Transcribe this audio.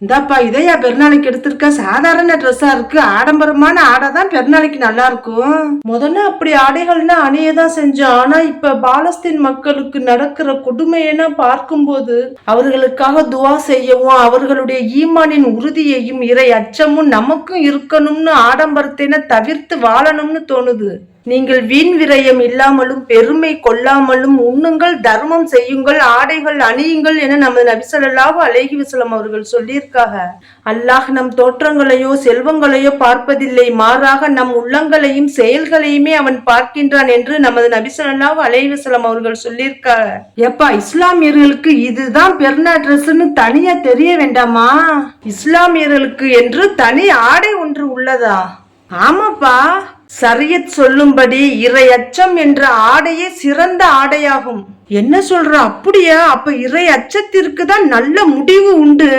இந்தாப்பா இதையா பெருநாளைக்கு எடுத்திருக்க, சாதாரண ட்ரெஸ்ஸா இருக்கு, ஆடம்பரமான ஆடை தான் பெருநாளைக்கு நல்லா இருக்கும். முதல்ல அப்படி ஆடைகள்னா அணியதான் செஞ்சோம். ஆனா இப்ப பாலஸ்தீன் மக்களுக்கு நடக்கிற கொடுமையென பார்க்கும்போது அவர்களுக்காக துவா செய்யவும் அவர்களுடைய ஈமானின் உறுதியையும் இறை அச்சமும் நமக்கும் இருக்கணும்னு ஆடம்பரத்தின தவிர்த்து வாழணும்னு தோணுது. நீங்கள் வீண் விரயம் இல்லாமலும் பெருமை கொள்ளாமலும் உண்ணுங்கள், தர்மம் செய்யுங்கள், ஆடைகள் அணியுங்கள் என நமது நபி ஸல்லல்லாஹு அலைஹி வஸல்லம் அவர்கள் சொல்லியிருக்காங்க. அல்லாஹ் நம் தோற்றங்களையோ செல்வங்களையோ பார்ப்பதில்லை, மாறாக நம் உள்ளங்களையும் செயல்களையுமே அவன் பார்க்கின்றான் என்று நமது நபி ஸல்லல்லாஹு அலைஹி வஸல்லம் அவர்கள் சொல்லியிருக்காங்க. எப்பா, இஸ்லாமியர்களுக்கு இதுதான் பெருநா ட்ரெஸ்ன்னு தனியா தெரிய வேண்டாமா? இஸ்லாமியர்களுக்கு என்று தனி ஆடை ஒன்று உள்ளதா? ஆமாப்பா, சரியத் சொல்லும்படி இறை அச்சம் என்ற ஆடையே சிறந்த ஆடையாகும். என்ன சொல்ற? அப்படியா? அப்ப இறை அச்சத்திற்கு தான் நல்ல முடிவு உண்டு.